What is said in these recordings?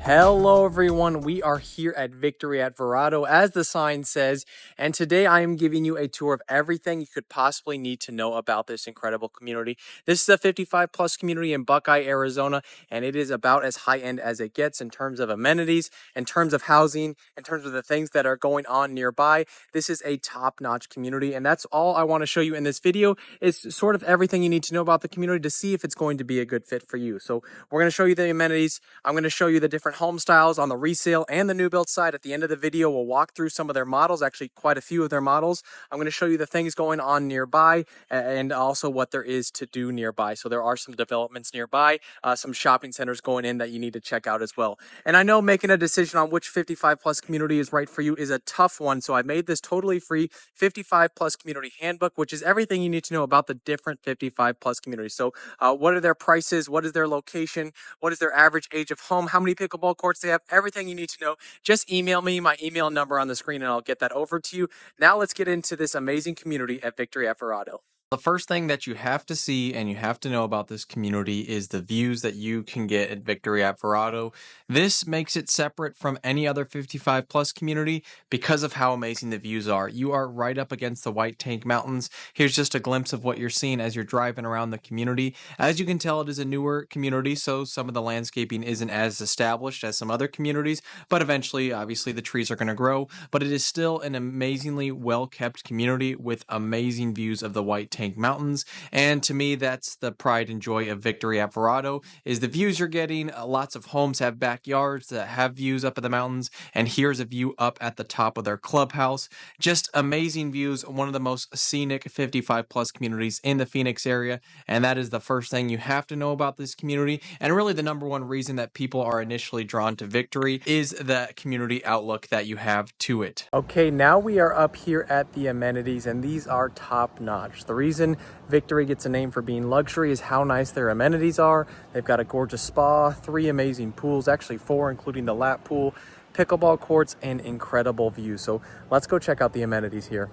Hello everyone, we are here at Victory at Verrado as the sign says, and today I am giving you a tour of everything you could possibly need to know about this incredible community. This is a 55 plus community in Buckeye, Arizona, and it is about as high end as it gets in terms of amenities, in terms of housing, in terms of the things that are going on nearby. This is a top-notch community, and that's all I want to show you in this video is sort of everything you need to know about the community to see if it's going to be a good fit for you. So we're going to show you the amenities. I'm going to show you the different home styles on the resale and the new build side. At the end of the video, we'll walk through some of their models, actually quite a few of their models. I'm going to show you the things going on nearby and also what there is to do nearby. So there are some developments nearby, some shopping centers going in that you need to check out as well. And I know making a decision on which 55 plus community is right for you is a tough one. So I made this totally free 55 plus community handbook, which is everything you need to know about the different 55 plus communities. So what are their prices? What is their location? What is their average age of home? How many pickleball courts they have? Everything you need to know. Just email me my email number on the screen and I'll get that over to you. Now let's get into this amazing community at Victory at Verrado. The first thing that you have to see and you have to know about this community is the views that you can get at Victory at Verrado. This makes it separate from any other 55 plus community because of how amazing the views are. You are right up against the White Tank Mountains. Here's just a glimpse of what you're seeing as you're driving around the community. As you can tell, it is a newer community, so some of the landscaping isn't as established as some other communities, but eventually, obviously, the trees are going to grow. But it is still an amazingly well-kept community with amazing views of the White Tank Mountains, and to me that's the pride and joy of Victory at Verrado is the views you're getting. Lots of homes have backyards that have views up at the mountains, and here's a view up at the top of their clubhouse. Just amazing views, one of the most scenic 55 plus communities in the Phoenix area, and that is the first thing you have to know about this community, and really the number one reason that people are initially drawn to Victory is the community outlook that you have to it. Okay, now we are up here at the amenities, and these are top notch. The reason Victory gets a name for being luxury is how nice their amenities are. They've got a gorgeous spa, 3 amazing pools, actually 4 including the lap pool, pickleball courts, and incredible views. So let's go check out the amenities here.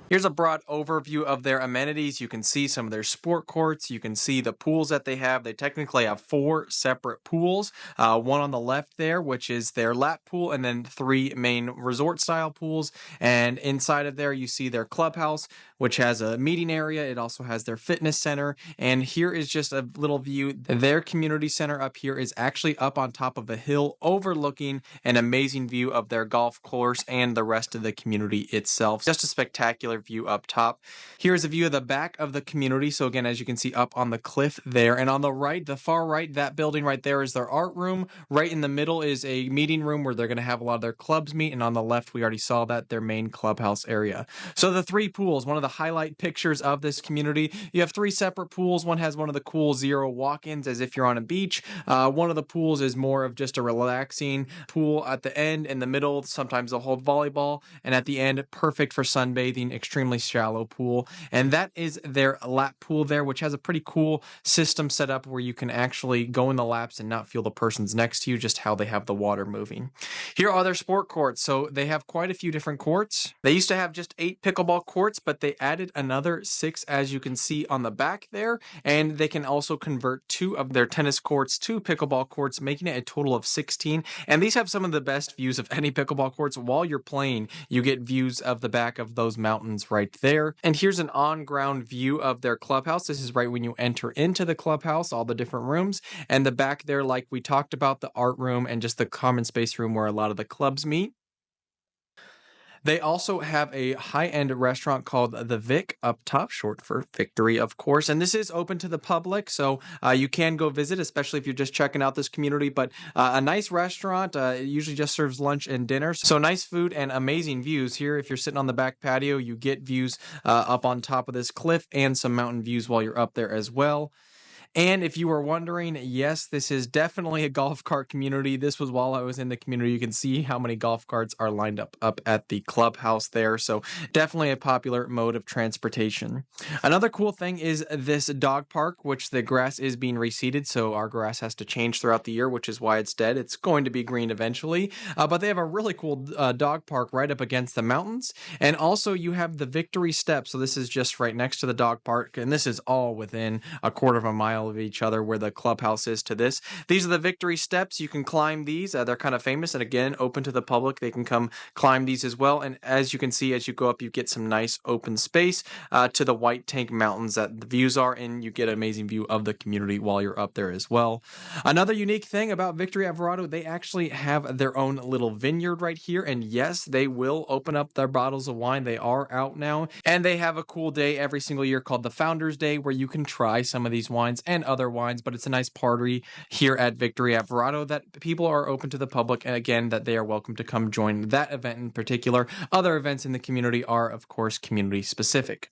Here's a broad overview of their amenities. You can see some of their sport courts. You can see the pools that they have. They technically have 4 separate pools. One on the left there, which is their lap pool, and then 3 main resort style pools. And inside of there, you see their clubhouse, which has a meeting area. It also has their fitness center. And here is just a little view. Their community center up here is actually up on top of a hill overlooking an amazing view of their golf course and the rest of the community itself. Just a spectacular view up top. Here's a view of the back of the community. So again, as you can see up on the cliff there, and on the right, the far right, that building right there is their art room. Right in the middle is a meeting room where they're going to have a lot of their clubs meet, and on the left, we already saw that, their main clubhouse area. So the 3 pools, one of the highlight pictures of this community, you have 3 separate pools. One has one of the cool zero walk-ins as if you're on a beach. One of the pools is more of just a relaxing pool at the end. In the middle, sometimes they'll hold volleyball, and at the end, perfect for sunbathing, extremely shallow pool. And that is their lap pool there, which has a pretty cool system set up where you can actually go in the laps and not feel the person's next to you, just how they have the water moving. Here are their sport courts. So they have quite a few different courts. They used to have just 8 pickleball courts, but they added another 6, as you can see on the back there. And they can also convert 2 of their tennis courts to pickleball courts, making it a total of 16. And these have some of the best views of any pickleball courts. While you're playing, you get views of the back of those mountains right there. And here's an on-ground view of their clubhouse. This is right when you enter into the clubhouse, all the different rooms. And the back there, like we talked about, the art room and just the common space room where a lot of the clubs meet. They also have a high-end restaurant called The Vic up top, short for Victory, of course. And this is open to the public, so you can go visit, especially if you're just checking out this community. But a nice restaurant, it usually just serves lunch and dinner. So nice food and amazing views here. If you're sitting on the back patio, you get views up on top of this cliff and some mountain views while you're up there as well. And if you were wondering, yes, this is definitely a golf cart community. This was while I was in the community. You can see how many golf carts are lined up at the clubhouse there. So definitely a popular mode of transportation. Another cool thing is this dog park, which the grass is being reseeded. So our grass has to change throughout the year, which is why it's dead. It's going to be green eventually. But they have a really cool dog park right up against the mountains. And also you have the Victory Steps. So this is just right next to the dog park. And this is all within a quarter of a mile mile of each other where the clubhouse is to this. These are the Victory steps. You can climb these. They're kind of famous, and again, open to the public. They can come climb these as well. And as you can see, as you go up, you get some nice open space to the White Tank Mountains that the views are, and you get an amazing view of the community while you're up there as well. Another unique thing about Victory at Verrado, they actually have their own little vineyard right here, and yes, they will open up their bottles of wine. They are out now, and they have a cool day every single year called the Founders Day where you can try some of these wines and other wines, but it's a nice party here at Victory at Verrado that people are open to the public, and again, that they are welcome to come join that event in particular. Other events in the community are, of course, community specific.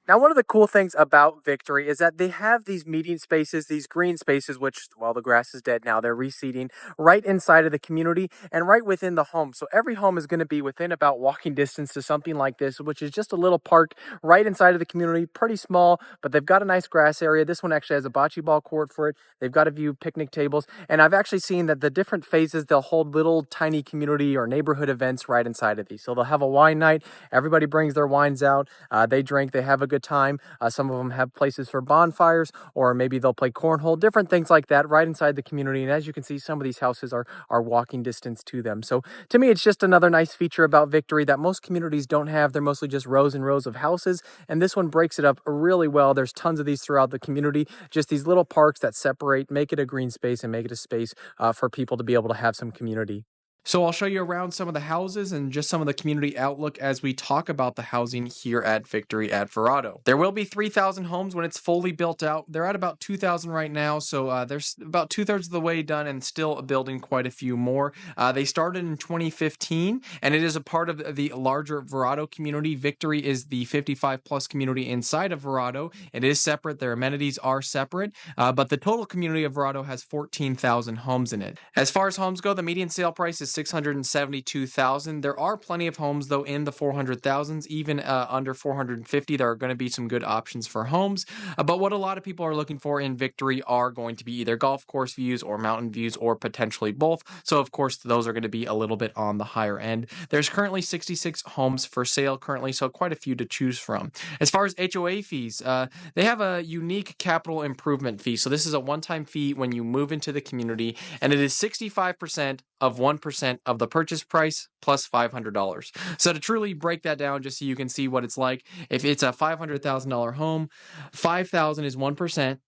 Now, one of the cool things about Victory is that they have these meeting spaces, these green spaces, which, well, the grass is dead now, they're reseeding right inside of the community and right within the home. So every home is going to be within about walking distance to something like this, which is just a little park right inside of the community, pretty small, but they've got a nice grass area. This one actually has a bocce ball court for it. They've got a few picnic tables, and I've actually seen that the different phases, they'll hold little tiny community or neighborhood events right inside of these. So they'll have a wine night. Everybody brings their wines out. They drink. They have a good time. Some of them have places for bonfires, or maybe they'll play cornhole, different things like that right inside the community. And as you can see, some of these houses are walking distance to them. So to me, it's just another nice feature about Victory that most communities don't have. They're mostly just rows and rows of houses, and this one breaks it up really well. There's tons of these throughout the community, just these little parks that separate, make it a green space, and make it a space for people to be able to have some community. So I'll show you around some of the houses and just some of the community outlook as we talk about the housing here at Victory at Verrado. There will be 3,000 homes when it's fully built out. They're at about 2,000 right now, so there's about 2/3 of the way done and still building quite a few more. They started in 2015, and it is a part of the larger Verrado community. Victory is the 55 plus community inside of Verrado. It is separate. Their amenities are separate, but the total community of Verrado has 14,000 homes in it. As far as homes go, the median sale price is $672,000. There are plenty of homes though in the 400,000s, even under 450. There are going to be some good options for homes. But what a lot of people are looking for in Victory are going to be either golf course views or mountain views or potentially both. So of course those are going to be a little bit on the higher end. There's currently 66 homes for sale currently, so quite a few to choose from. As far as HOA fees, they have a unique capital improvement fee. So this is a one-time fee when you move into the community, and it is 65% of 1% of the purchase price plus $500. So to truly break that down, just so you can see what it's like, if it's a $500,000 home, $5,000 is 1%.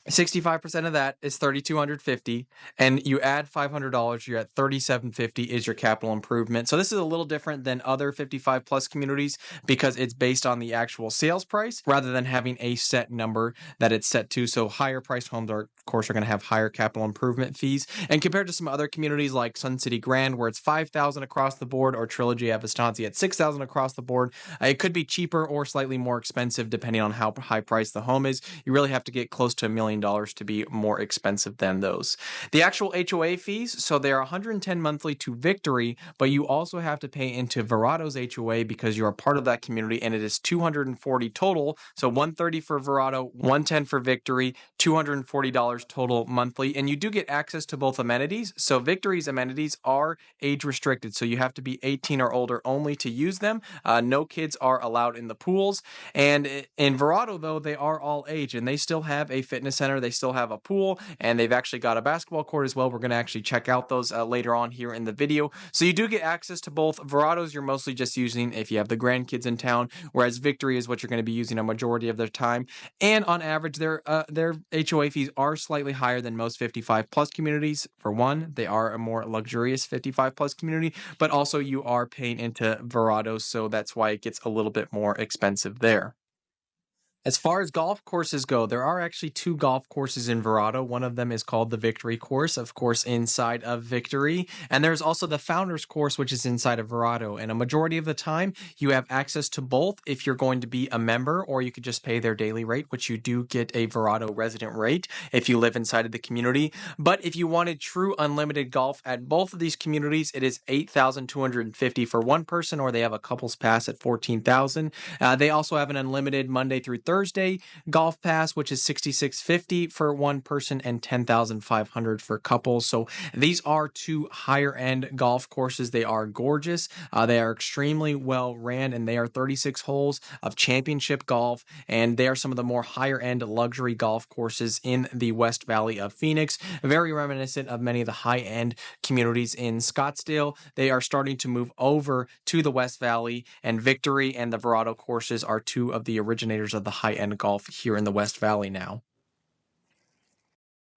65% of that is $3,250, and you add $500, you're at $3,750 is your capital improvement. So this is a little different than other 55 plus communities because it's based on the actual sales price rather than having a set number that it's set to. So higher priced homes are, of course, are going to have higher capital improvement fees. And compared to some other communities like Sun City Grand, where it's $5,000 across the board, or Trilogy at Estancia at $6,000 across the board, it could be cheaper or slightly more expensive depending on how high priced the home is. You really have to get close to $1 million to be more expensive than those. The actual HOA fees, so they are $110 monthly to Victory, but you also have to pay into Verrado's HOA because you're a part of that community, and it is $240 total. So $130 for Verrado, $110 for Victory, $240 total monthly, and you do get access to both amenities. So Victory's amenities are age restricted, so you have to be 18 or older only to use them. No kids are allowed in the pools, and in Verrado though, they are all age, and they still have a fitness center. They still have a pool, and they've actually got a basketball court as well. We're going to actually check out those later on here in the video. So you do get access to both. Verrado's you're mostly just using if you have the grandkids in town, whereas Victory is what you're going to be using a majority of their time. And on average, their HOA fees are slightly higher than most 55 plus communities. For one, they are a more luxurious 55 plus community, but also you are paying into Verrado, so that's why it gets a little bit more expensive there. As far as golf courses go, there are actually 2 golf courses in Verrado. One of them is called the Victory Course, of course, inside of Victory. And there's also the Founders Course, which is inside of Verrado. And a majority of the time, you have access to both if you're going to be a member, or you could just pay their daily rate, which you do get a Verrado resident rate if you live inside of the community. But if you wanted true unlimited golf at both of these communities, it is $8,250 for one person, or they have a couples pass at $14,000. They also have an unlimited Monday through Thursday Thursday golf pass, which is $6,650 for one person and $10,500 for couples. So these are two higher end golf courses. They are gorgeous. They are extremely well ran, and they are 36 holes of championship golf. And they are some of the more higher end luxury golf courses in the West Valley of Phoenix, very reminiscent of many of the high end communities in Scottsdale. They are starting to move over to the West Valley, and Victory and the Verrado courses are two of the originators of the high end golf here in the West Valley now.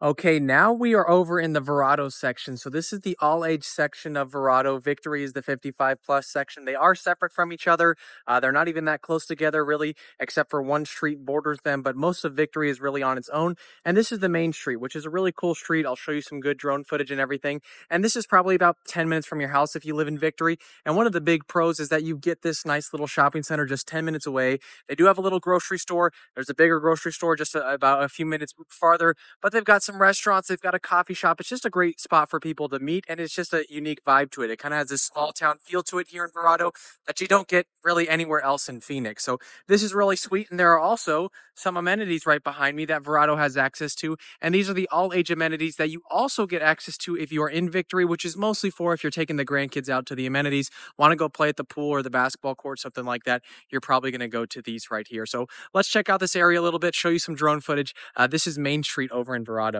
Okay, now we are over in the Verrado section. So this is the all age section of Verrado. Victory is the 55 plus section. They are separate from each other. They're not even that close together, really, except for one street borders them. But most of Victory is really on its own. And this is the main street, which is a really cool street. I'll show you some good drone footage and everything. And this is probably about 10 minutes from your house if you live in Victory. And one of the big pros is that you get this nice little shopping center just 10 minutes away. They do have a little grocery store. There's a bigger grocery store just about a few minutes farther, but they've got some restaurants, they've got a coffee shop. It's just a great spot for people to meet, and it's just a unique vibe to it. It kind of has this small town feel to it here in Verrado that you don't get really anywhere else in Phoenix. So this is really sweet, and there are also some amenities right behind me that Verrado has access to, and these are the all-age amenities that you also get access to if you are in Victory, which is mostly for if you're taking the grandkids out to the amenities, want to go play at the pool or the basketball court, something like that. You're probably going to go to these right here. So let's check out this area a little bit, show you some drone footage. This is Main Street over in Verrado.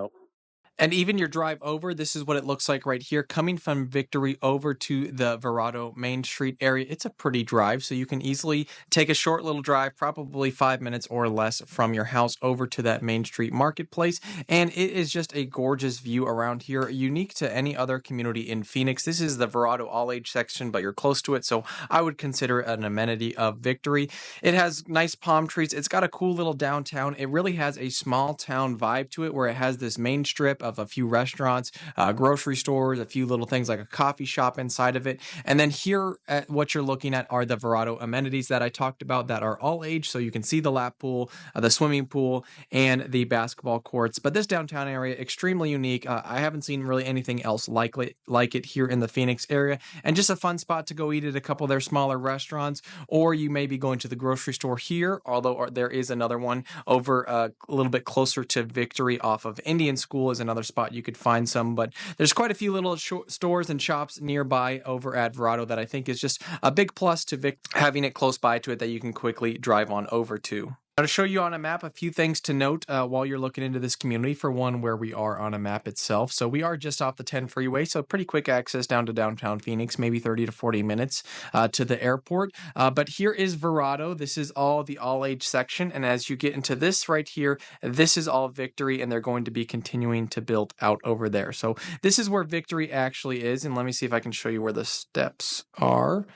And even your drive over, this is what it looks like right here. Coming from Victory over to the Verrado Main Street area, it's a pretty drive. So you can easily take a short little drive, probably 5 minutes or less from your house over to that Main Street marketplace. And it is just a gorgeous view around here, unique to any other community in Phoenix. This is the Verrado all age section, but you're close to it. So I would consider it an amenity of Victory. It has nice palm trees. It's got a cool little downtown. It really has a small town vibe to it where it has this main strip of a few restaurants, grocery stores, a few little things like a coffee shop inside of it. And then here at what you're looking at are the Verrado amenities that I talked about that are all age. So you can see the lap pool, the swimming pool, and the basketball courts. But this downtown area, extremely unique. I haven't seen really anything else like it here in the Phoenix area. And just a fun spot to go eat at a couple of their smaller restaurants, or you may be going to the grocery store here, although there is another one over a little bit closer to Victory off of Indian School is another spot you could find some. But there's quite a few little stores and shops nearby over at Verrado that I think is just a big plus to having it close by to it that you can quickly drive on over to. Now, to show you on a map a few things to note while you're looking into this community. For one, where we are on a map itself. So we are just off the 10 freeway, so pretty quick access down to downtown Phoenix, maybe 30 to 40 minutes to the airport. But here is Verrado. This is all the all-age section, and as you get into this right here, this is all Victory, and they're going to be continuing to build out over there. So this is where Victory actually is, and let me see if I can show you where the steps are.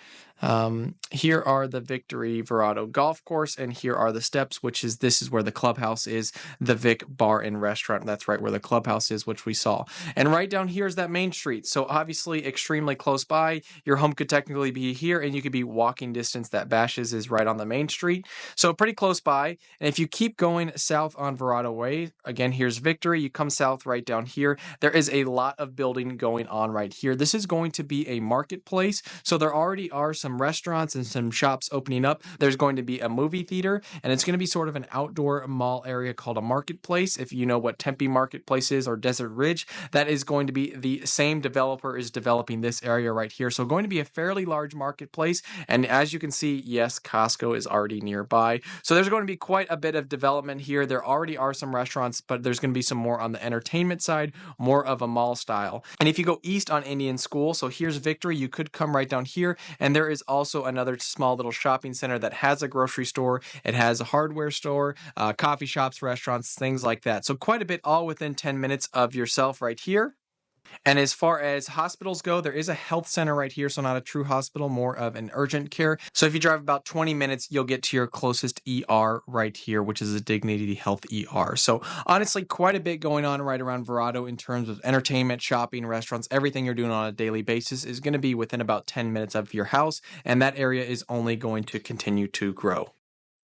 Here are the Victory Verrado golf course, and here are the steps, this is where the clubhouse is, the Vic Bar and Restaurant. That's right where the clubhouse is, which we saw. And right down here is that main street. So obviously extremely close by. Your home could technically be here, and you could be walking distance. That Bash's is right on the main street. So pretty close by. And if you keep going south on Verrado Way, again, here's Victory. You come south right down here. There is a lot of building going on right here. This is going to be a marketplace. So there already are some restaurants and some shops opening up. There's going to be a movie theater, and it's going to be sort of an outdoor mall area called a marketplace. If you know what Tempe Marketplace is or Desert Ridge, that is going to be the same developer is developing this area right here. So going to be a fairly large marketplace. And as you can see, yes, Costco is already nearby. So there's going to be quite a bit of development here. There already are some restaurants, but there's going to be some more on the entertainment side, more of a mall style. And if you go east on Indian School, so here's Victory, you could come right down here, and there is also another small little shopping center that has a grocery store. It has a hardware store, coffee shops, restaurants, things like that. So quite a bit all within 10 minutes of yourself right here. And as far as hospitals go, there is a health center right here. So not a true hospital, more of an urgent care. So if you drive about 20 minutes, you'll get to your closest ER right here, which is a Dignity Health ER. So honestly, quite a bit going on right around Verrado in terms of entertainment, shopping, restaurants. Everything you're doing on a daily basis is going to be within about 10 minutes of your house. And that area is only going to continue to grow.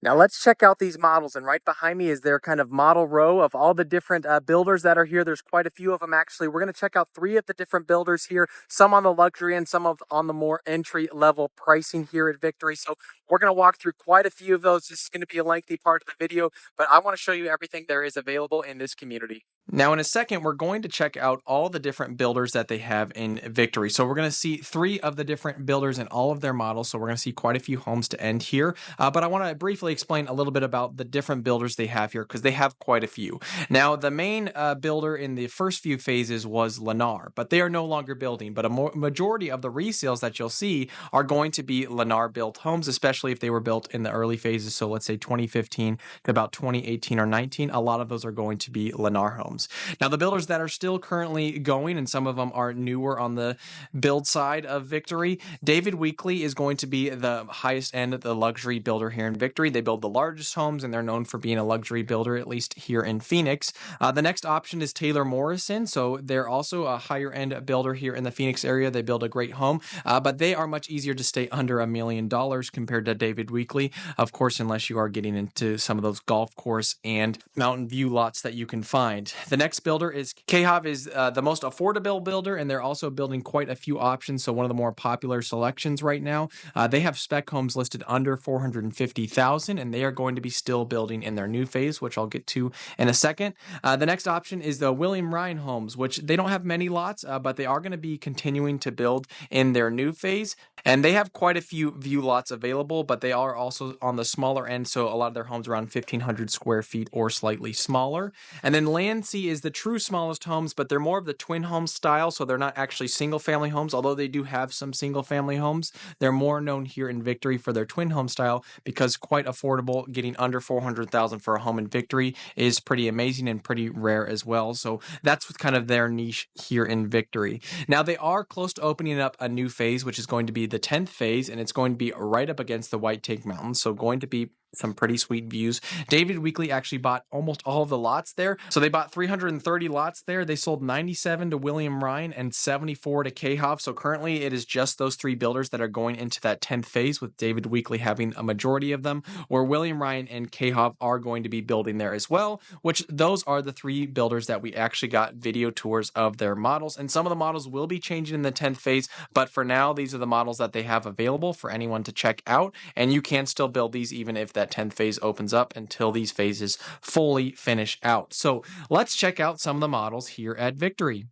Now let's check out these models, and right behind me is their kind of model row of all the different builders that are here. There's quite a few of them actually. We're going to check out 3 of the different builders here, some on the luxury and some on the more entry level pricing here at Victory. So we're going to walk through quite a few of those. This is going to be a lengthy part of the video, but I want to show you everything there is available in this community. Now, in a second, we're going to check out all the different builders that they have in Victory. So we're going to see 3 of the different builders and all of their models. So we're going to see quite a few homes to end here. But I want to briefly explain a little bit about the different builders they have here, because they have quite a few. Now, the main builder in the first few phases was Lennar, but they are no longer building. But a majority of the resales that you'll see are going to be Lennar built homes, especially if they were built in the early phases. So let's say 2015 to about 2018 or 19. A lot of those are going to be Lennar homes. Now, the builders that are still currently going, and some of them are newer on the build side of Victory, David Weekley is going to be the highest end of the luxury builder here in Victory. They build the largest homes, and they're known for being a luxury builder, at least here in Phoenix. The next option is Taylor Morrison. So they're also a higher end builder here in the Phoenix area. They build a great home, but they are much easier to stay under $1 million compared to David Weekley. Of course, unless you are getting into some of those golf course and mountain view lots that you can find. The next builder is KHOV, is the most affordable builder, and they're also building quite a few options. So one of the more popular selections right now, they have spec homes listed under $450,000, and they are going to be still building in their new phase, which I'll get to in a second. The next option is the William Ryan homes, which they don't have many lots, but they are going to be continuing to build in their new phase. And they have quite a few view lots available, but they are also on the smaller end. So a lot of their homes around 1,500 square feet or slightly smaller. And then Landsea is the true smallest homes, but they're more of the twin home style. So they're not actually single family homes, although they do have some single family homes. They're more known here in Victory for their twin home style because quite affordable. Getting under $400,000 for a home in Victory is pretty amazing and pretty rare as well. So that's kind of their niche here in Victory. Now, they are close to opening up a new phase, which is going to be the 10th phase, and it's going to be right up against the White Tank Mountains. So going to be some pretty sweet views. David Weekley actually bought almost all of the lots there. So they bought 330 lots there. They sold 97 to William Ryan and 74 to KHOV. So currently it is just those 3 builders that are going into that 10th phase, with David Weekley having a majority of them, where William Ryan and KHOV are going to be building there as well, which those are the 3 builders that we actually got video tours of their models. And some of the models will be changing in the 10th phase, but for now, these are the models that they have available for anyone to check out. And you can still build these even if that 10th phase opens up, until these phases fully finish out. So let's check out some of the models here at Victory.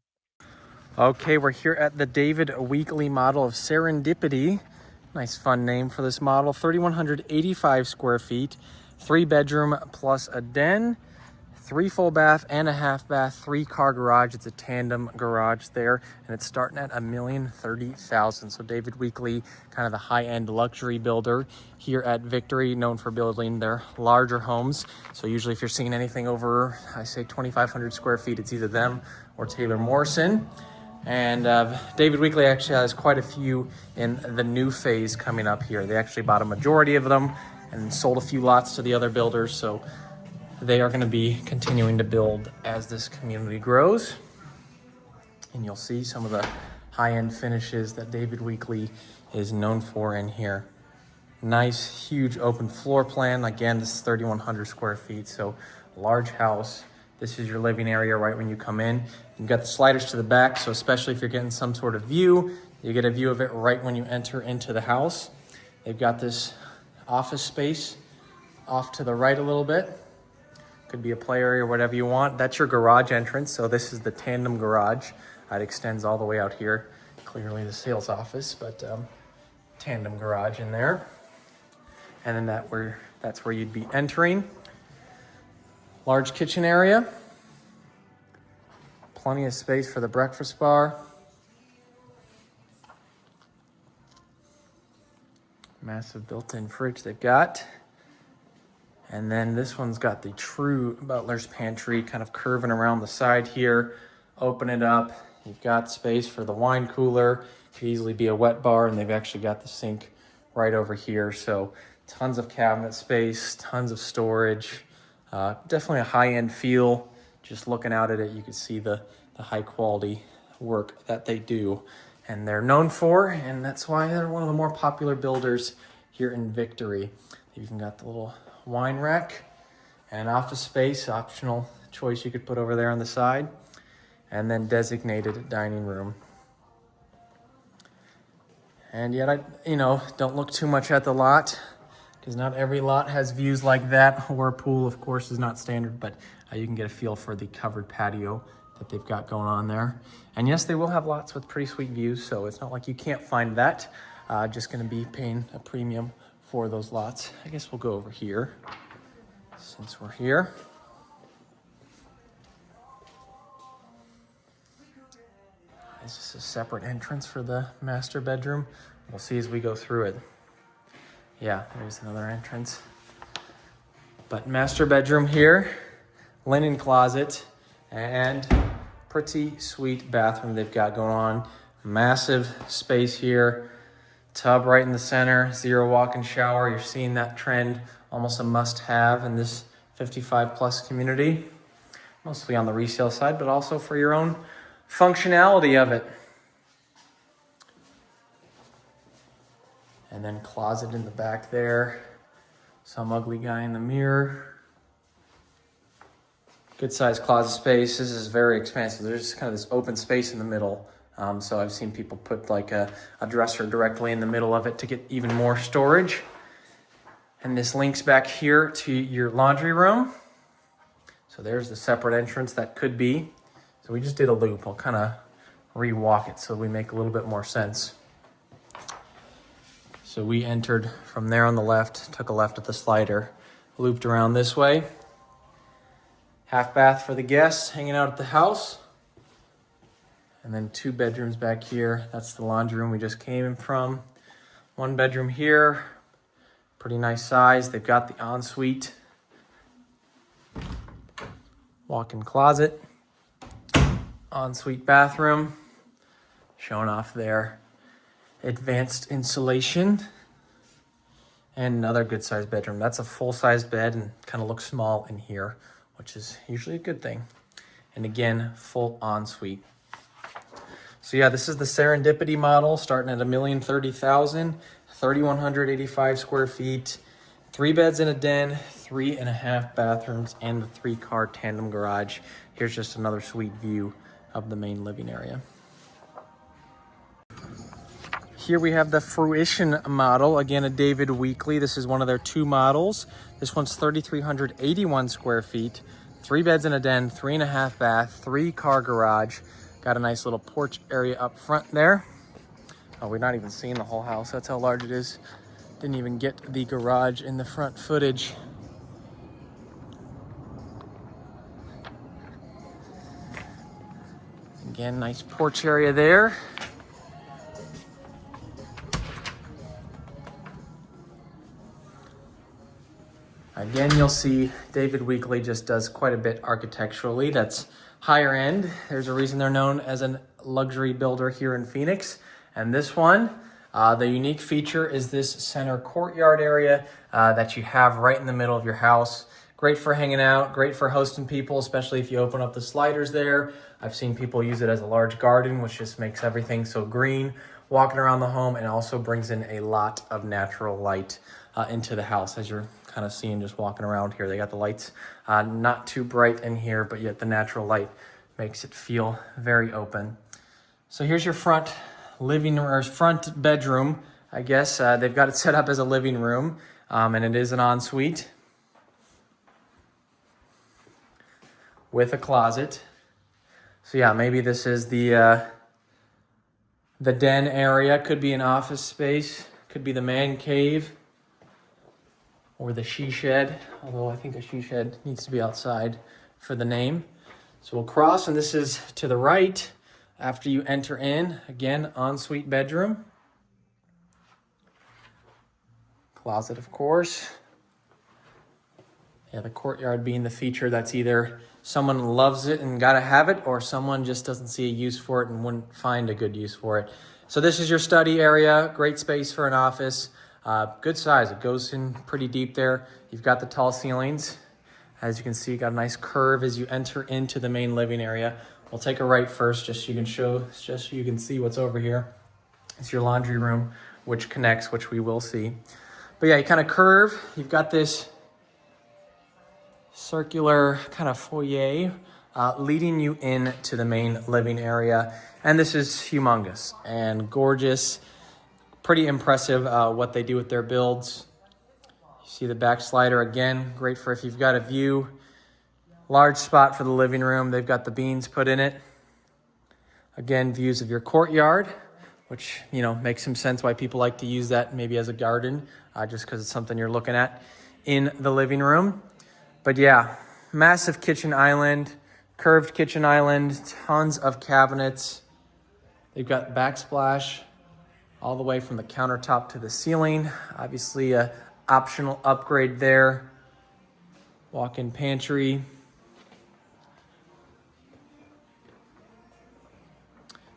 Okay, we're here at the David Weekley model of Serendipity. Nice fun name for this model. 3,185 square feet, 3 bedroom plus a den, 3 full bath and a half bath, 3 car garage. It's a tandem garage there, and it's starting at $1,030,000. So David Weekley, kind of the high-end luxury builder here at Victory, known for building their larger homes. So usually if you're seeing anything over, I say 2,500 square feet, it's either them or Taylor Morrison. And David Weekley actually has quite a few in the new phase coming up here. They actually bought a majority of them and sold a few lots to the other builders. So they are going to be continuing to build as this community grows. And you'll see some of the high-end finishes that David Weekley is known for in here. Nice, huge open floor plan. Again, this is 3,100 square feet, so large house. This is your living area right when you come in. You've got the sliders to the back, so especially if you're getting some sort of view, you get a view of it right when you enter into the house. They've got this office space off to the right a little bit. Could be a play area or whatever you want. That's your garage entrance. So this is the tandem garage. It extends all the way out here. Clearly the sales office, but tandem garage in there. And then that's where you'd be entering. Large kitchen area. Plenty of space for the breakfast bar. Massive built-in fridge they've got. And then this one's got the true butler's pantry kind of curving around the side here. Open it up. You've got space for the wine cooler. Could easily be a wet bar, and they've actually got the sink right over here. So tons of cabinet space, tons of storage. Definitely a high-end feel. Just looking out at it, you can see the high quality work that they do. And they're known for, and that's why they're one of the more popular builders here in Victory. They've even got the little wine rack and office space, optional choice you could put over there on the side, and then designated dining room. And yet don't look too much at the lot, because not every lot has views like that, or a pool, of course, is not standard, but you can get a feel for the covered patio that they've got going on there. And yes, they will have lots with pretty sweet views, so it's not like you can't find that. Just gonna be paying a premium for those lots. I guess we'll go over here, since we're here. It's just a separate entrance for the master bedroom. We'll see as we go through it. Yeah, there's another entrance. But master bedroom here, linen closet, and pretty sweet bathroom they've got going on. Massive space here, tub right in the center, 0 walk-in shower. You're seeing that trend, almost a must-have in this 55-plus community. Mostly on the resale side, but also for your own functionality of it. And then closet in the back there. Some ugly guy in the mirror. Good sized closet space. This is very expansive. There's kind of this open space in the middle. So I've seen people put like a dresser directly in the middle of it to get even more storage. And this links back here to your laundry room. So there's the separate entrance that could be. So we just did a loop. I'll kind of re-walk it so we make a little bit more sense. So we entered from there on the left, took a left at the slider, looped around this way. Half bath for the guests hanging out at the house. And then 2 bedrooms back here. That's the laundry room we just came in from. 1 bedroom here, pretty nice size. They've got the ensuite, walk-in closet, ensuite bathroom, showing off their advanced insulation, and another good sized bedroom. That's a full-size bed and kind of looks small in here, which is usually a good thing. And again, full ensuite. So yeah, this is the Serendipity model, starting at $1,030,000, 3,185 square feet, 3 beds in a den, 3.5 bathrooms, and the 3-car tandem garage. Here's just another sweet view of the main living area. Here we have the Fruition model, again a David Weekley. This is one of their 2 models. This one's 3,381 square feet, 3 beds in a den, 3.5 bath, 3-car garage. Got a nice little porch area up front there. Oh, we're not even seeing the whole house. That's how large it is. Didn't even get the garage in the front footage. Again, nice porch area there. Again, you'll see David Weekley just does quite a bit architecturally. That's higher end. There's a reason they're known as a luxury builder here in Phoenix. And this one, the unique feature is this center courtyard area that you have right in the middle of your house. Great for hanging out, great for hosting people, especially if you open up the sliders there. I've seen people use it as a large garden, which just makes everything so green, walking around the home, and also brings in a lot of natural light into the house, as you're kind of seeing just walking around here. They got the lights not too bright in here, but yet the natural light makes it feel very open. So here's your front living or front bedroom. I guess they've got it set up as a living room, and it is an ensuite with a closet. So yeah, maybe this is the den area. Could be an office space. Could be the man cave. Or the she shed, although I think the she shed needs to be outside for the name. So we'll cross, and this is to the right after you enter in. Again, ensuite bedroom. Closet, of course. Yeah, the courtyard being the feature that's either someone loves it and gotta have it, or someone just doesn't see a use for it and wouldn't find a good use for it. So this is your study area, great space for an office. Good size, it goes in pretty deep there. You've got the tall ceilings. As you can see, you got a nice curve as you enter into the main living area. We'll take a right first, just so you can see what's over here. It's your laundry room, which connects, which we will see. But yeah, you kind of curve. You've got this circular kind of foyer leading you into the main living area. And this is humongous and gorgeous. Pretty impressive what they do with their builds. You see the back slider again, great for if you've got a view. Large spot for the living room. They've got the beans put in it. Again, views of your courtyard, which, you know, makes some sense why people like to use that maybe as a garden, just because it's something you're looking at in the living room. But yeah, massive kitchen island, curved kitchen island, tons of cabinets. They've got backsplash all the way from the countertop to the ceiling. Obviously, a optional upgrade there. Walk-in pantry.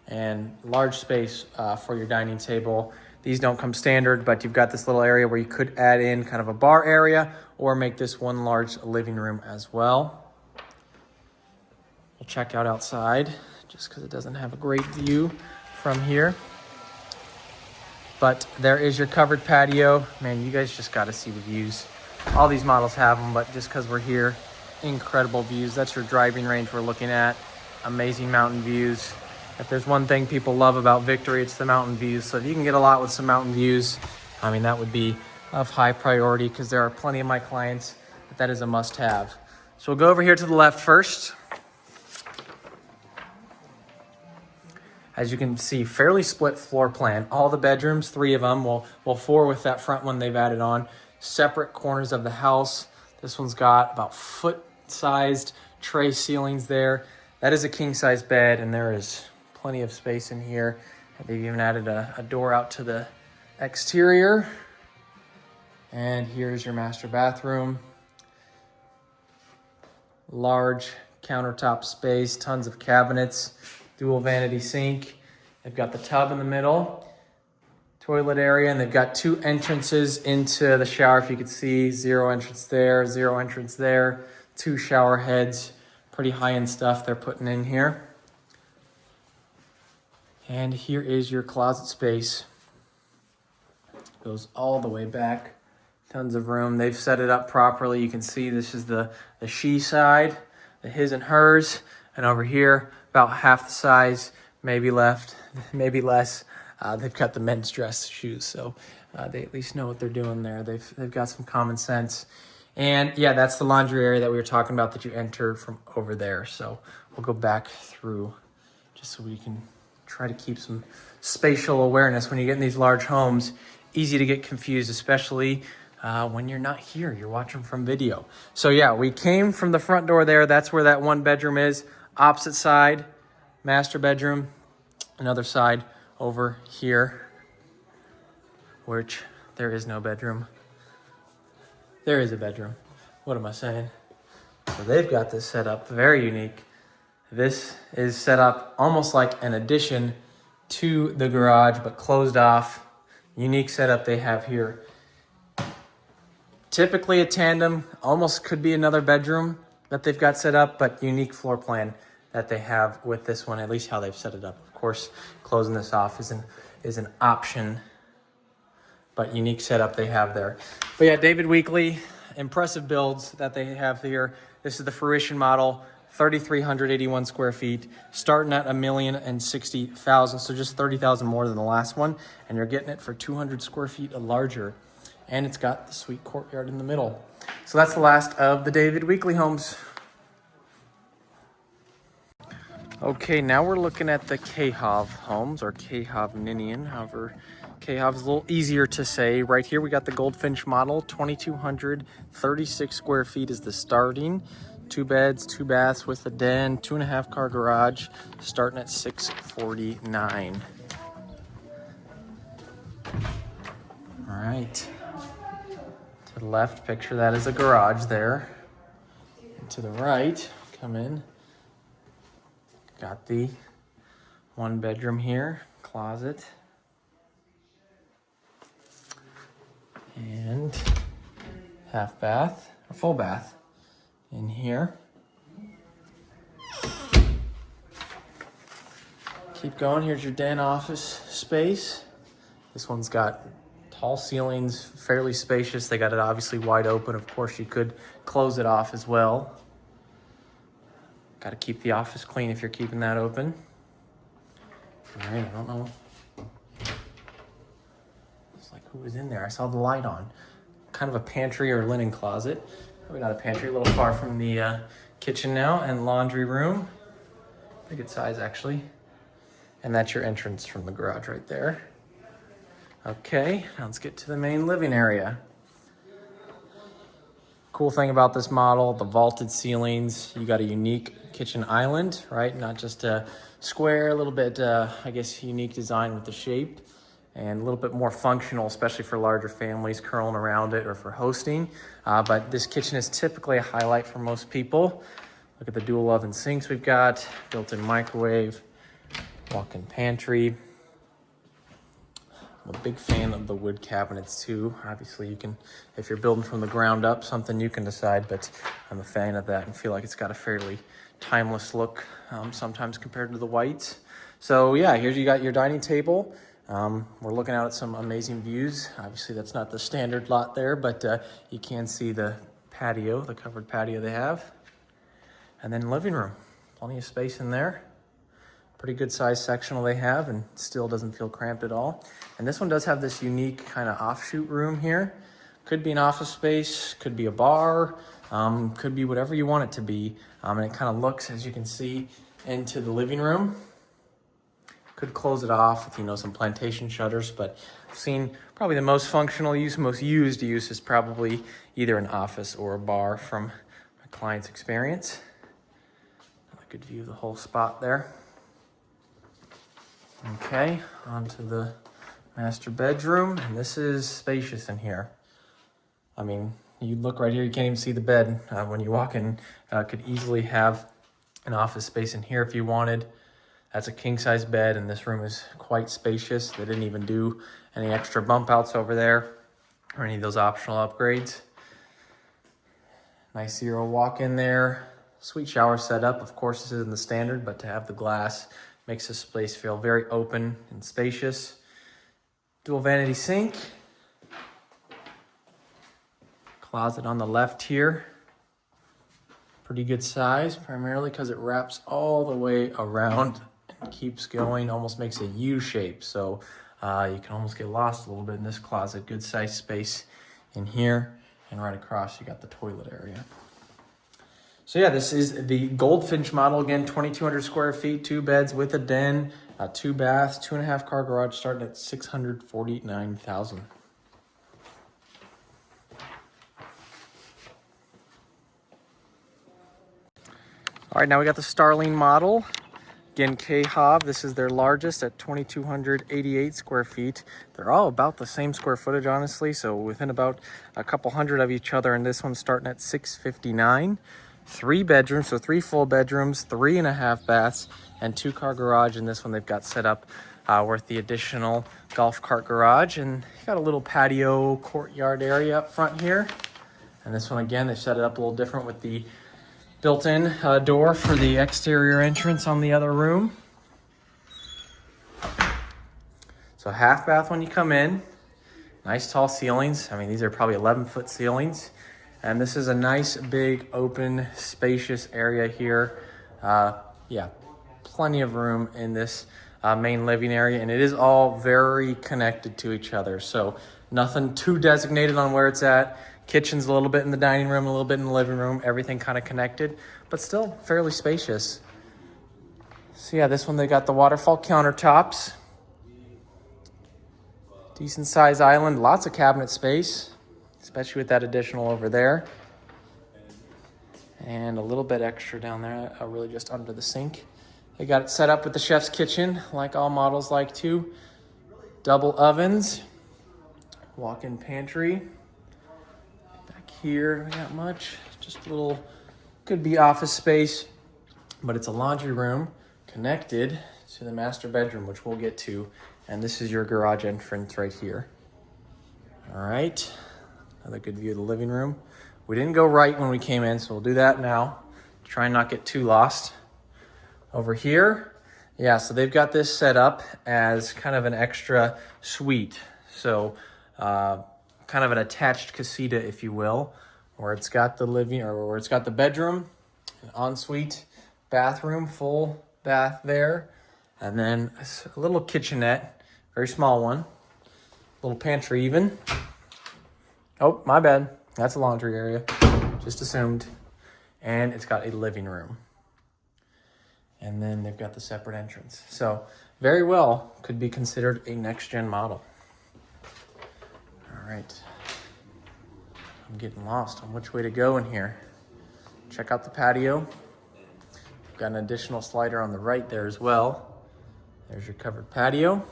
And large space for your dining table. These don't come standard, but you've got this little area where you could add in kind of a bar area or make this one large living room as well. We'll check out outside just because it doesn't have a great view from here. But there is your covered patio. Man, you guys just got to see the views. All these models have them, but just because we're here, incredible views. That's your driving range we're looking at. Amazing mountain views. If there's one thing people love about Victory, it's the mountain views. So if you can get a lot with some mountain views, I mean, that would be of high priority because there are plenty of my clients that is a must-have. So we'll go over here to the left first. As you can see, fairly split floor plan. All the bedrooms, 3 of them, well 4 with that front one they've added on. Separate corners of the house. This one's got about foot-sized tray ceilings there. That is a king-size bed, and there is plenty of space in here. They've even added a door out to the exterior. And here's your master bathroom. Large countertop space, tons of cabinets, dual vanity sink. They've got the tub in the middle, toilet area, and they've got 2 entrances into the shower. If you could see, 0 entrance there, 0 entrance there, 2 shower heads. Pretty high-end stuff they're putting in here. And here is your closet space. Goes all the way back. Tons of room. They've set it up properly. You can see this is the she side, the his and hers. And over here, about half the size, maybe left, maybe less. They've got the men's dress shoes, so they at least know what they're doing there. They've got some common sense. And yeah, that's the laundry area that we were talking about that you enter from over there. So we'll go back through just so we can try to keep some spatial awareness. When you get in these large homes, easy to get confused, especially when you're not here, you're watching from video. So yeah, we came from the front door there. That's where that 1 bedroom is. Opposite side, master bedroom. Another side over here, which there is no bedroom. There is a bedroom. What am I saying? So they've got this set up very unique. This is set up almost like an addition to the garage, but closed off. Unique setup they have here. Typically a tandem, almost could be another bedroom that they've got set up, but unique floor plan that they have with this one, at least how they've set it up. Of course, closing this off is an option, but unique setup they have there. But yeah, David Weekley, impressive builds that they have here. This is the Fruition model, 3,381 square feet, starting at $1,060,000, so just 30,000 more than the last one, and you're getting it for 200 square feet larger, and it's got the sweet courtyard in the middle. So that's the last of the David Weekley homes. Okay, now we're looking at the KHOV homes, or KHOV-Ninian, however, KHOV is a little easier to say. Right here, we got the Goldfinch model, 2,236 square feet is the starting. 2 beds, 2 baths with a den, 2.5 car garage, starting at $649. All right. To the left, picture that is a garage there. And to the right, come in. Got the 1 bedroom here, closet. And half bath, or full bath in here. Keep going, here's your den office space. This one's got Tall ceilings, fairly spacious. They got it obviously wide open. Of course, you could close it off as well. Got to keep the office clean if you're keeping that open. All right, I don't know. It's like, who was in there? I saw the light on. Kind of a pantry or linen closet. Probably not a pantry, a little far from the kitchen now, and laundry room. Pretty good size, actually. And that's your entrance from the garage right there. Okay, now let's get to the main living area. Cool thing about this model, the vaulted ceilings. You got a unique kitchen island, right? Not just a square, a little bit, I guess, unique design with the shape. And a little bit more functional, especially for larger families curling around it or for hosting. But this kitchen is typically a highlight for most people. Look at the dual oven sinks we've got, built-in microwave, walk-in pantry. I'm a big fan of the wood cabinets too. Obviously you can, if you're building from the ground up, something you can decide, but I'm a fan of that and feel like it's got a fairly timeless look sometimes compared to the whites. So yeah, here you got your dining table. We're looking out at some amazing views. Obviously that's not the standard lot there, but you can see the patio, the covered patio they have. And then living room, plenty of space in there. Pretty good size sectional they have and still doesn't feel cramped at all. And this one does have this unique kind of offshoot room here. Could be an office space, could be a bar, could be whatever you want it to be. And it kind of looks, as you can see, into the living room. Could close it off with, you know, some plantation shutters, but I've seen probably the most functional use, most used use is probably either an office or a bar from my client's experience. A good view of the whole spot there. Okay, onto the master bedroom, and this is spacious in here. I mean, you look right here, you can't even see the bed when you walk in. Could easily have an office space in here if you wanted. That's a king-size bed, and this room is quite spacious. They didn't even do any extra bump outs over there or any of those optional upgrades. Nice zero walk in there. Sweet shower setup. Of course, this isn't the standard, but to have the glass makes this place feel very open and spacious. Dual vanity sink. Closet on the left here. Pretty good size, primarily because it wraps all the way around and keeps going, almost makes a U shape. So you can almost get lost a little bit in this closet. Good size space in here. And right across, you got the toilet area. So yeah, this is the Goldfinch model. Again, 2,200 square feet, 2 beds with a den, 2 baths, 2.5 car garage, starting at $649,000. All right, now we got the Starling model. Again, HOA, this is their largest at 2,288 square feet. They're all about the same square footage, honestly, so within about a couple hundred of each other, and this one's starting at $659. 3 bedrooms, so 3 full bedrooms, 3.5 baths, and 2 car garage. And this one they've got set up with the additional golf cart garage. And you got a little patio courtyard area up front here. And this one, again, they set it up a little different with the built-in door for the exterior entrance on the other room. So half bath when you come in. Nice tall ceilings. I mean, these are probably 11-foot ceilings. And this is a nice, big, open, spacious area here. Yeah, plenty of room in this main living area. And it is all very connected to each other. So nothing too designated on where it's at. Kitchen's a little bit in the dining room, a little bit in the living room. Everything kind of connected, but still fairly spacious. So yeah, this one, they got the waterfall countertops. Decent size island, lots of cabinet space, especially with that additional over there. And a little bit extra down there, really just under the sink. They got it set up with the chef's kitchen, like all models like to. Double ovens, walk-in pantry. Back here, we got much, just a little, could be office space, but it's a laundry room connected to the master bedroom, which we'll get to. And this is your garage entrance right here. All right, another good view of the living room. We didn't go right when we came in, so we'll do that now. Try and not get too lost. Over here, yeah, so they've got this set up as kind of an extra suite. So kind of an attached casita, if you will, where it's got the living, or where it's got the bedroom, an ensuite bathroom, full bath there, and then a little kitchenette, very small one, little pantry even. Oh, my bad. That's a laundry area, just assumed. And it's got a living room. And then they've got the separate entrance. So very well could be considered a next-gen model. All right. I'm getting lost on which way to go in here. Check out the patio. We've got an additional slider on the right there as well. There's your covered patio.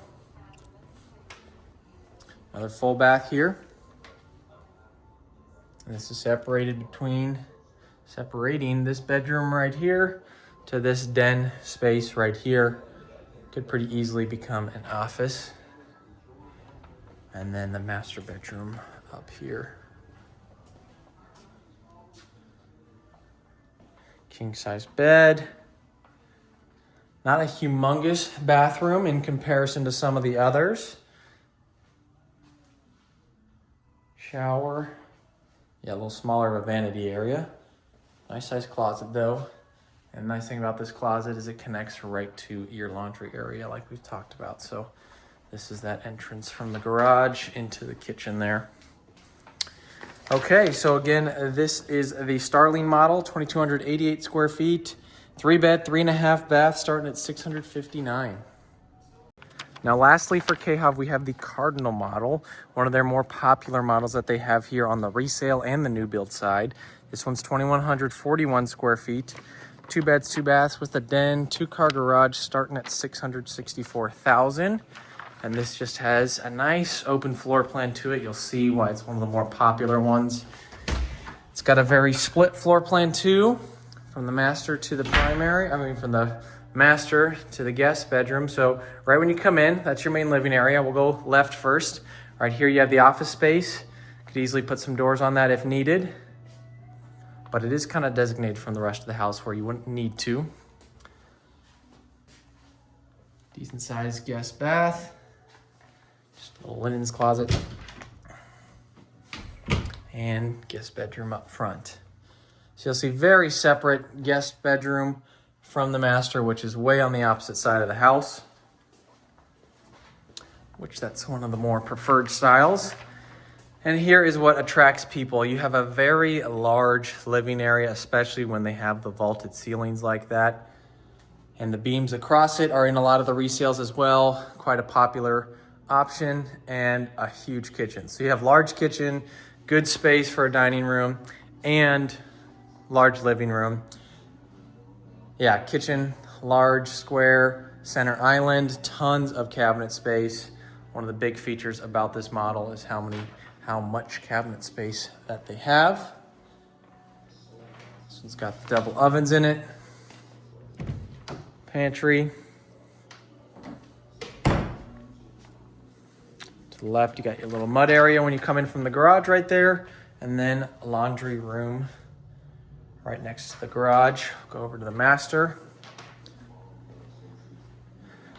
Another full bath here. And this is separating this bedroom right here to this den space right here. Could pretty easily become an office. And then the master bedroom up here. King size bed. Not a humongous bathroom in comparison to some of the others. Shower. Yeah, a little smaller of a vanity area. Nice size closet though. And the nice thing about this closet is it connects right to your laundry area like we've talked about. So this is that entrance from the garage into the kitchen there. Okay, so again, this is the Starling model, 2,288 square feet, 3-bed, 3.5 bath, starting at $659. Now, lastly for KHOV, we have the Cardinal model, one of their more popular models that they have here on the resale and the new build side. This one's 2,141 square feet, 2 beds, 2 baths with a den, 2-car garage, starting at $664,000. And this just has a nice open floor plan to it. You'll see why it's one of the more popular ones. It's got a very split floor plan too, from the master to the primary. From the master to the guest bedroom. So right when you come in, that's your main living area. We'll go left first. Right here you have the office space. Could easily put some doors on that if needed. But it is kind of designated from the rest of the house where you wouldn't need to. Decent sized guest bath. Just a little linens closet. And guest bedroom up front. So you'll see very separate guest bedroom from the master, which is way on the opposite side of the house. Which that's one of the more preferred styles. And here is what attracts people. You have a very large living area, especially when they have the vaulted ceilings like that. And the beams across it are in a lot of the resales as well. Quite a popular option, and a huge kitchen. So you have large kitchen, good space for a dining room, and large living room. Yeah, kitchen, large, square, center island, tons of cabinet space. One of the big features about this model is how much cabinet space that they have. This one's got double ovens in it. Pantry. To the left, you got your little mud area when you come in from the garage right there. And then a laundry room right next to the garage. Go over to the master.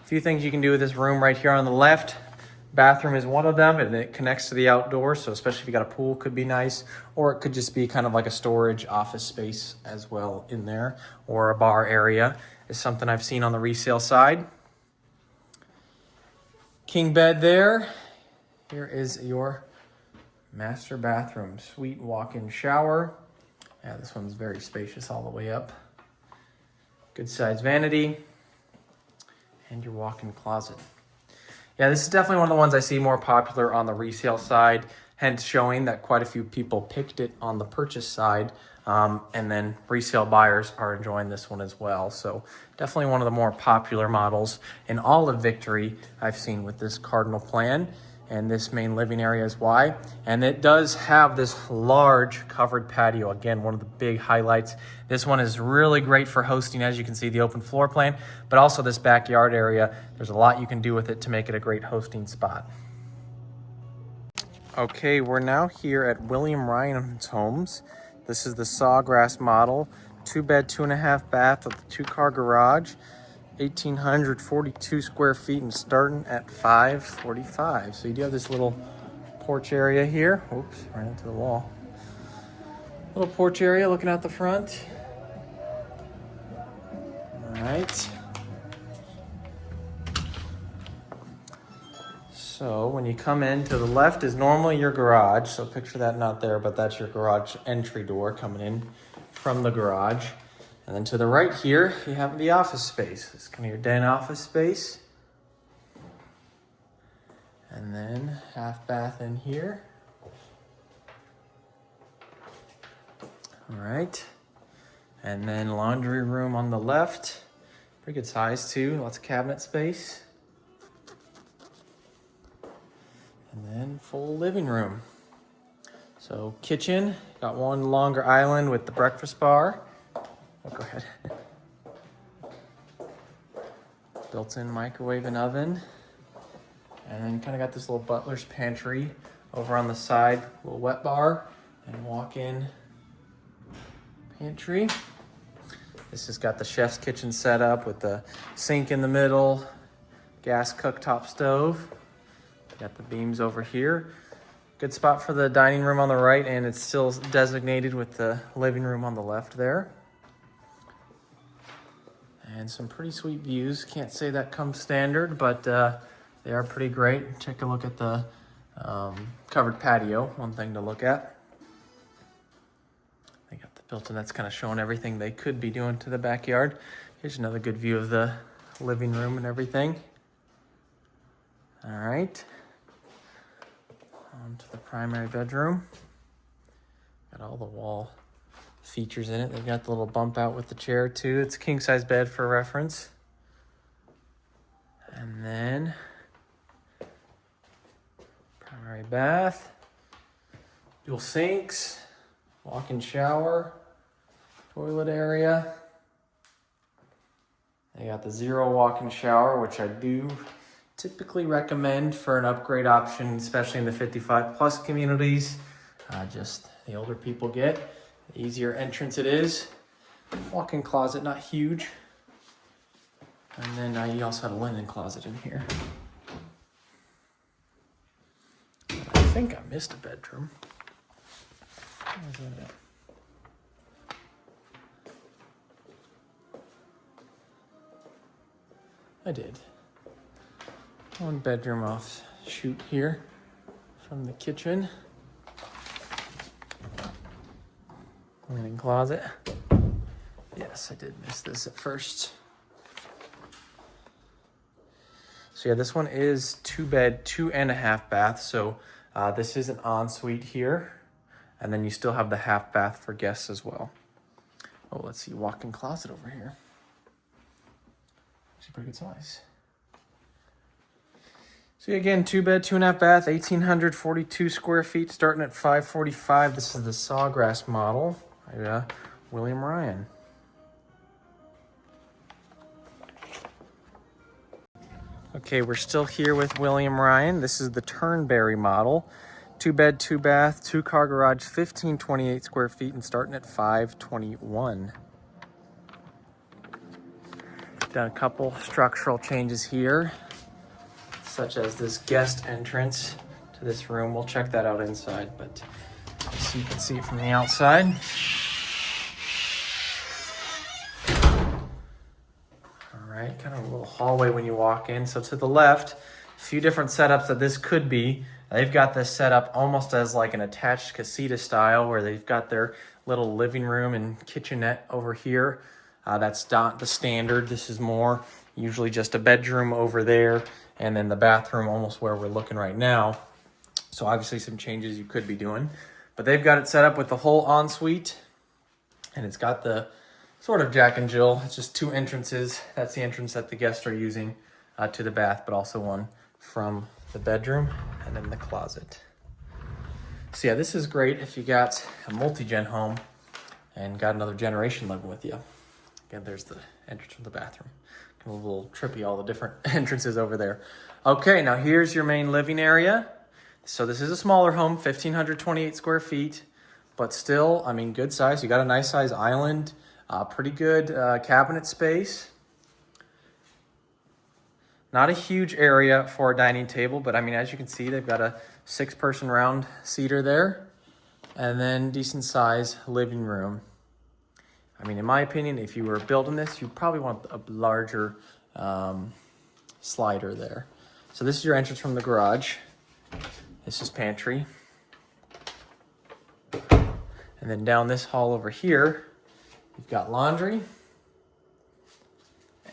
A few things you can do with this room right here on the left. Bathroom is one of them, and it connects to the outdoors, so especially if you got a pool, could be nice. Or it could just be kind of like a storage office space as well in there, or a bar area is something I've seen on the resale side. King bed there. Here is your master bathroom, suite walk-in shower. Yeah, this one's very spacious all the way up. Good size vanity, and your walk-in closet. Yeah, this is definitely one of the ones I see more popular on the resale side, hence showing that quite a few people picked it on the purchase side, and then resale buyers are enjoying this one as well. So definitely one of the more popular models in all of Victory I've seen with this Cardinal plan, and this main living area is why. And it does have this large covered patio. Again, one of the big highlights. This one is really great for hosting, as you can see, the open floor plan, but also this backyard area. There's a lot you can do with it to make it a great hosting spot. Okay, we're now here at William Ryan's Homes. This is the Sawgrass model, 2-bed, 2.5 bath with a 2-car garage, 1,842 square feet and starting at $545. So you do have this little porch area here. Oops, ran into the wall. Little porch area looking out the front. All right. So when you come in, to the left is normally your garage. So picture that not there, but that's your garage entry door coming in from the garage. And then to the right here, you have the office space. It's kind of your den office space. And then half bath in here. All right. And then laundry room on the left. Pretty good size too, lots of cabinet space. And then full living room. So kitchen, got one longer island with the breakfast bar. Oh, go ahead. Built-in microwave and oven. And then kind of got this little butler's pantry over on the side, little wet bar and walk-in pantry. This has got the chef's kitchen set up with the sink in the middle, gas cooktop stove. Got the beams over here. Good spot for the dining room on the right, and it's still designated with the living room on the left there. And some pretty sweet views. Can't say that comes standard, but they are pretty great. Take a look at the covered patio, one thing to look at. They got the built-in that's kind of showing everything they could be doing to the backyard. Here's another good view of the living room and everything. All right. On to the primary bedroom. Got all the wall features in it. They've got the little bump out with the chair too. It's a king size bed for reference. And then primary bath, dual sinks, walk-in shower, toilet area. They got the zero walk-in shower, which I do typically recommend for an upgrade option, especially in the 55 plus communities. Just the older people get, the easier entrance it is. Walk-in closet, not huge. And then you also have a linen closet in here. I think I missed a bedroom. Where's that at? I did. One bedroom off shoot here from the kitchen. Linen closet. Yes, I did miss this at first. So yeah, this one is 2-bed, 2.5 bath. So this is an ensuite here. And then you still have the half bath for guests as well. Oh, let's see, walk-in closet over here. Actually pretty good size. So again, 2-bed, 2.5 bath, 1,842 square feet, starting at $545. This is the Sawgrass model by William Ryan. Okay, we're still here with William Ryan. This is the Turnberry model. 2-bed, 2-bath, 2-car garage, 1,528 square feet, and starting at $521. Done a couple structural changes here, such as this guest entrance to this room. We'll check that out inside, but so you can see it from the outside. All right, kind of a little hallway when you walk in. So to the left, a few different setups that this could be. They've got this set up almost as like an attached casita style, where they've got their little living room and kitchenette over here. That's not the standard. This is more usually just a bedroom over there, and then the bathroom almost where we're looking right now. So obviously some changes you could be doing, but they've got it set up with the whole ensuite, and it's got the sort of Jack and Jill. It's just 2 entrances. That's the entrance that the guests are using to the bath, but also one from the bedroom and then the closet. So yeah, this is great if you got a multi-gen home and got another generation living with you. Again, there's the entrance from the bathroom. A little trippy, all the different entrances over there. Okay, now here's your main living area. So this is a smaller home, 1,528 square feet, but still, I mean, good size. You got a nice size island, pretty good cabinet space. Not a huge area for a dining table, but I mean, as you can see, they've got a 6-person round seater there, and then decent size living room. I mean, in my opinion, if you were building this, you probably want a larger slider there. So this is your entrance from the garage. This is pantry. And then down this hall over here, you've got laundry.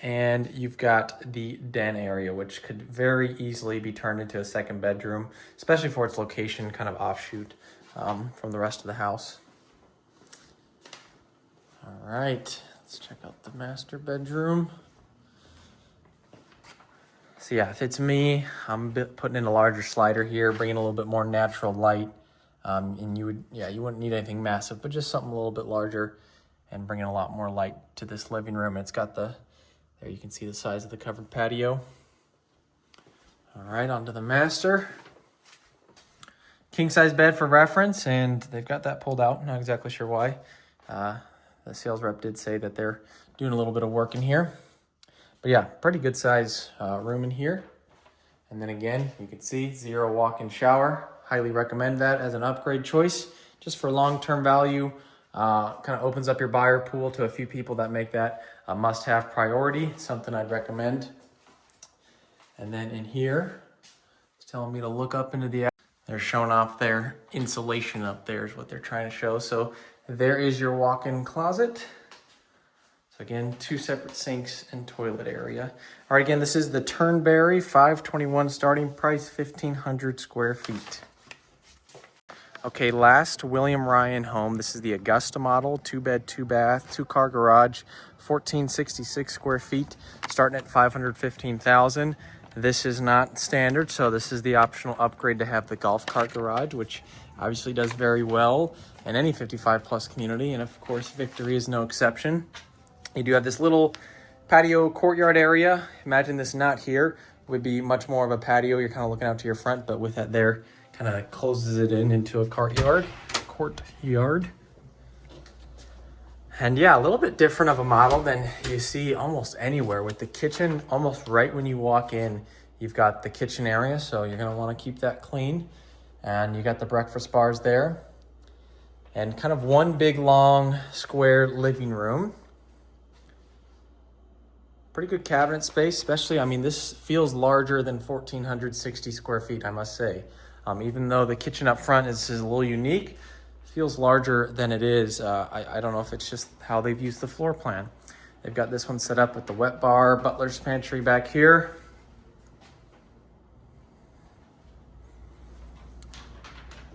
And you've got the den area, which could very easily be turned into a second bedroom, especially for its location, kind of offshoot from the rest of the house. All right, let's check out the master bedroom. So yeah, if it's me, I'm putting in a larger slider here, bringing a little bit more natural light. And you wouldn't need anything massive, but just something a little bit larger and bringing a lot more light to this living room. It's got there you can see the size of the covered patio. All right, onto the master. King size bed for reference, and they've got that pulled out. Not exactly sure why. The sales rep did say that they're doing a little bit of work in here. But yeah, pretty good size room in here. And then again, you can see 0 walk-in shower. Highly recommend that as an upgrade choice, just for long-term value. Kind of opens up your buyer pool to a few people that make that a must-have priority. Something I'd recommend. And then in here, it's telling me to look up into the. They're showing off their insulation up there is what they're trying to show. So there is your walk-in closet. So again, 2 separate sinks and toilet area. All right, again, this is the Turnberry 521 starting price, 1,500 square feet. Okay, last William Ryan home. This is the Augusta model, 2-bed, 2-bath, 2-car garage, 1,466 square feet, starting at $515,000. This is not standard, so this is the optional upgrade to have the golf cart garage, which obviously does very well in any 55+ community, and of course, Victory is no exception. You do have this little patio courtyard area. Imagine this not here. It would be much more of a patio. You're kind of looking out to your front, but with that there, kind of closes it into a courtyard. And yeah, a little bit different of a model than you see almost anywhere, with the kitchen almost right when you walk in. You've got the kitchen area, so you're going to want to keep that clean. And you got the breakfast bars there. And kind of one big long square living room. Pretty good cabinet space, especially, I mean, this feels larger than 1,460 square feet, I must say. Even though the kitchen up front is a little unique, it feels larger than it is. I don't know if it's just how they've used the floor plan. They've got this one set up with the wet bar, butler's pantry back here.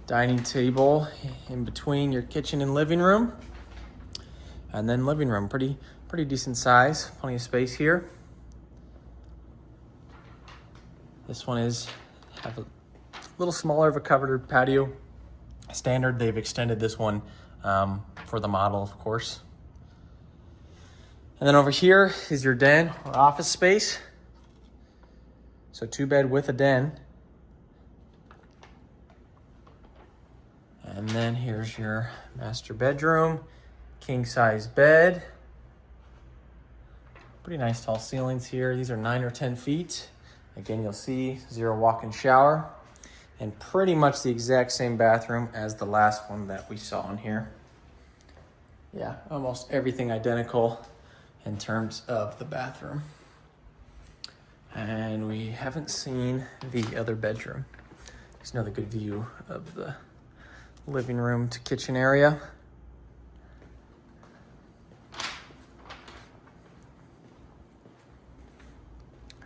Dining table in between your kitchen and living room. And then living room, pretty decent size, plenty of space here. This one have a little smaller of a covered patio. Standard, they've extended this one for the model, of course. And then over here is your den or office space. So 2-bed with a den. And then here's your master bedroom, king size bed. Pretty nice tall ceilings here. These are 9 or 10 feet. Again, you'll see 0 walk-in shower. And pretty much the exact same bathroom as the last one that we saw in here. Yeah, almost everything identical in terms of the bathroom. And we haven't seen the other bedroom. There's another good view of the living room to kitchen area.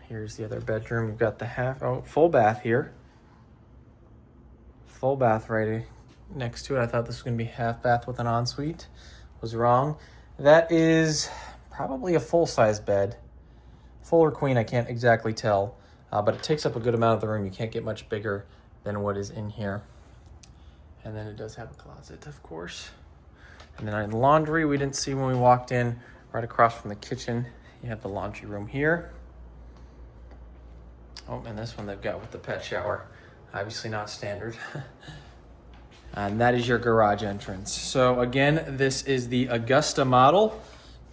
Here's the other bedroom. You've got the full bath here. Full bath right next to it. I thought this was going to be half bath with an ensuite. Was wrong. That is probably a full-size bed. Full or queen, I can't exactly tell. But it takes up a good amount of the room. You can't get much bigger than what is in here. And then it does have a closet, of course. And then in laundry, we didn't see when we walked in. Right across from the kitchen, you have the laundry room here. Oh, and this one they've got with the pet shower. Obviously not standard. And that is your garage entrance. So again, this is the Augusta model,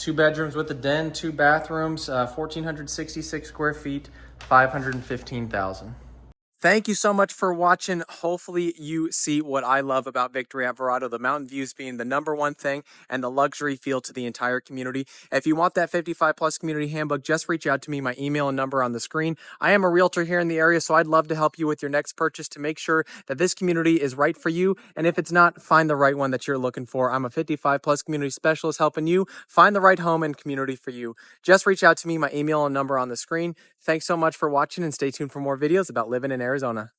2 bedrooms with a den, 2 bathrooms, 1,466 square feet, 515,000. Thank you so much for watching. Hopefully you see what I love about Victory at Verrado, the mountain views being the #1 thing and the luxury feel to the entire community. If you want that 55 plus community handbook, just reach out to me. My email and number on the screen. I am a realtor here in the area, so I'd love to help you with your next purchase to make sure that this community is right for you. And if it's not, find the right one that you're looking for. I'm a 55 plus community specialist helping you find the right home and community for you. Just reach out to me. My email and number on the screen. Thanks so much for watching, and stay tuned for more videos about living in Arizona.